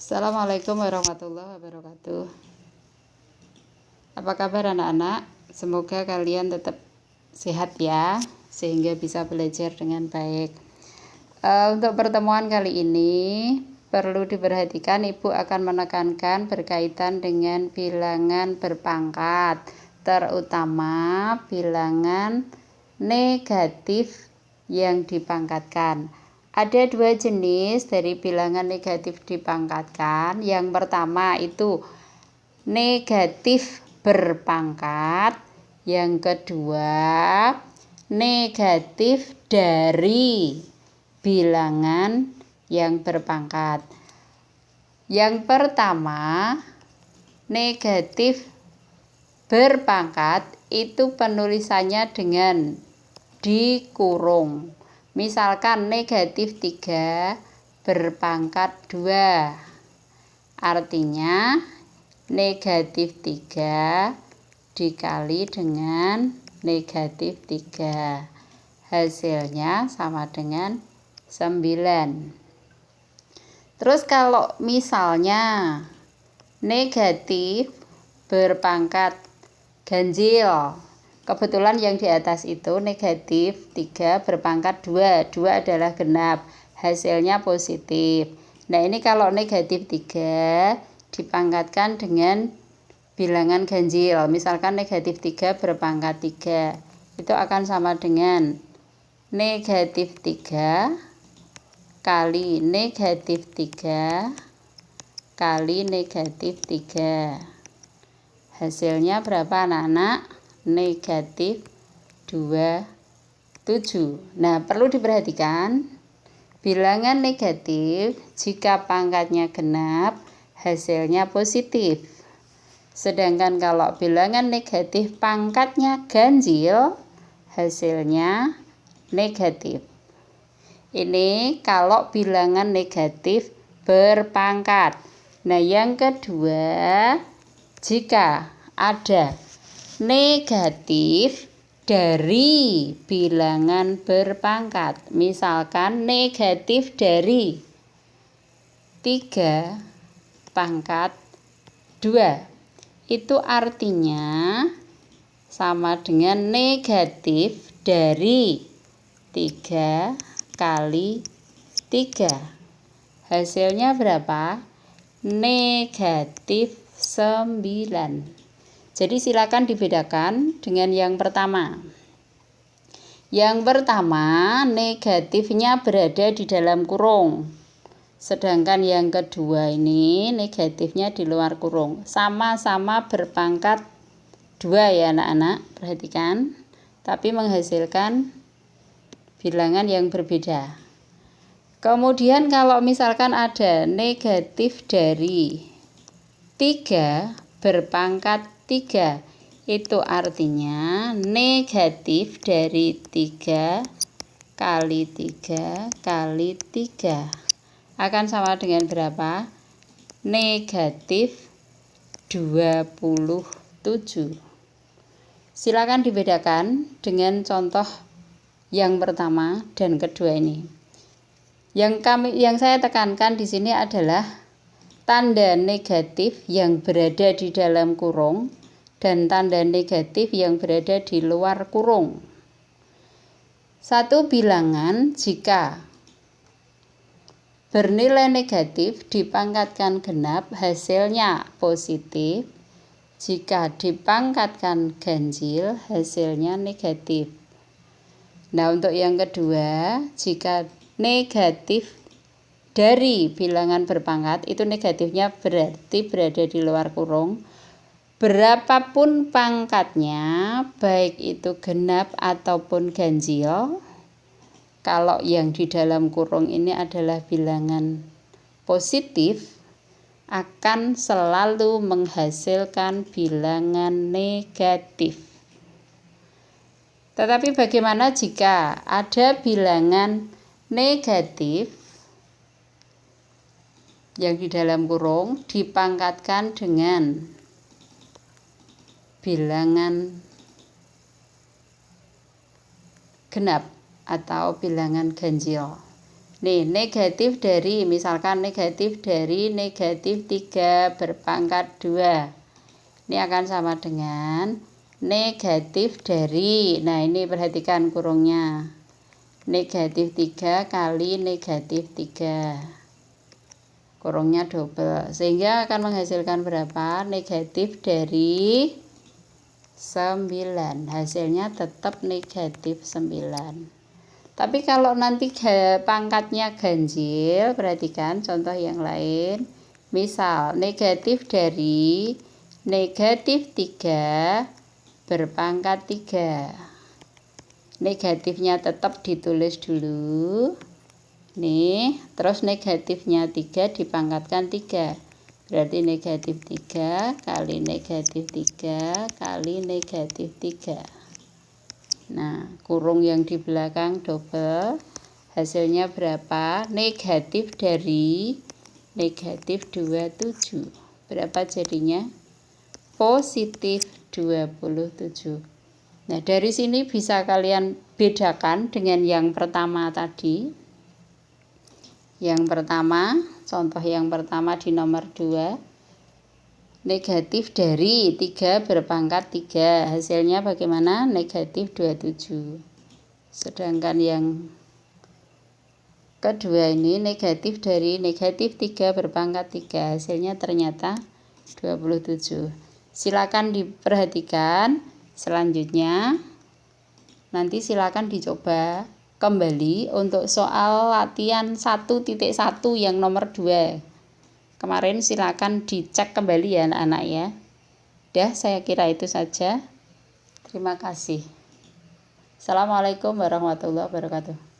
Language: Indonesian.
Assalamualaikum warahmatullahi wabarakatuh. Apa kabar anak-anak? Semoga kalian tetap sehat ya, sehingga bisa belajar dengan baik. Untuk pertemuan kali ini perlu diperhatikan, Ibu akan menekankan berkaitan dengan bilangan berpangkat, terutama bilangan negatif yang dipangkatkan. Ada dua jenis dari bilangan negatif dipangkatkan. Yang pertama itu negatif berpangkat. Yang kedua negatif dari bilangan yang berpangkat. Yang pertama negatif berpangkat itu penulisannya dengan dikurung. Misalkan negatif 3 berpangkat 2. Artinya negatif 3 dikali dengan negatif 3. Hasilnya sama dengan 9. Terus kalau misalnya negatif berpangkat ganjil, kebetulan yang di atas itu negatif 3 berpangkat 2. 2 adalah genap. Hasilnya positif. Nah, ini kalau negatif 3 dipangkatkan dengan bilangan ganjil. Misalkan negatif 3 berpangkat 3. Itu akan sama dengan negatif 3 kali negatif 3 kali negatif 3. Hasilnya berapa anak-anak? Negatif 27. Nah, perlu diperhatikan bilangan negatif jika pangkatnya genap hasilnya positif. Sedangkan kalau bilangan negatif pangkatnya ganjil hasilnya negatif. Ini kalau bilangan negatif berpangkat. Nah, yang kedua, jika ada negatif dari bilangan berpangkat. Misalkan negatif dari 3 pangkat 2. Itu artinya sama dengan negatif dari 3 kali 3. Hasilnya berapa? Negatif 9. Jadi silakan dibedakan dengan yang pertama. Yang pertama negatifnya berada di dalam kurung. Sedangkan yang kedua ini negatifnya di luar kurung. Sama-sama berpangkat 2 ya anak-anak. Perhatikan. Tapi menghasilkan bilangan yang berbeda. Kemudian kalau misalkan ada negatif dari 3 berpangkat 3, itu artinya negatif dari 3 kali 3 kali 3 akan sama dengan berapa? Negatif 27. Silakan dibedakan dengan contoh yang pertama dan kedua ini. Yang saya tekankan di sini adalah tanda negatif yang berada di dalam kurung dan tanda negatif yang berada di luar kurung. Satu bilangan jika bernilai negatif dipangkatkan genap hasilnya positif. Jika dipangkatkan ganjil hasilnya negatif. Nah, untuk yang kedua, jika negatif dari bilangan berpangkat itu negatifnya berarti berada di luar kurung. Berapapun pangkatnya, baik itu genap ataupun ganjil, kalau yang di dalam kurung ini adalah bilangan positif, akan selalu menghasilkan bilangan negatif. Tetapi bagaimana jika ada bilangan negatif yang di dalam kurung dipangkatkan dengan bilangan genap atau bilangan ganjil? Nih, negatif dari, misalkan negatif dari negatif 3 berpangkat 2. Ini akan sama dengan negatif dari, nah ini perhatikan kurungnya. Negatif 3 kali negatif 3. Kurungnya double. Sehingga akan menghasilkan berapa? Negatif dari 9. Hasilnya tetap negatif 9. Tapi kalau nanti pangkatnya ganjil, perhatikan contoh yang lain. Misal negatif dari negatif 3 berpangkat 3. Negatifnya tetap ditulis dulu. Nih, terus negatifnya 3 dipangkatkan 3. Berarti negatif 3 kali negatif 3 kali negatif 3. Nah, kurung yang di belakang double. Hasilnya berapa? Negatif dari negatif 27. Berapa jadinya? Positif 27. Nah, dari sini bisa kalian bedakan dengan yang pertama tadi. Yang pertama, contoh yang pertama di nomor 2. Negatif dari 3 berpangkat 3. Hasilnya bagaimana? Negatif 27. Sedangkan yang kedua ini negatif dari negatif 3 berpangkat 3. Hasilnya ternyata 27. Silakan diperhatikan. Selanjutnya nanti silakan dicoba kembali untuk soal latihan 1.1 yang nomor 2. Kemarin silakan dicek kembali ya anak-anak ya. Dah, saya kira itu saja. Terima kasih. Assalamualaikum warahmatullahi wabarakatuh.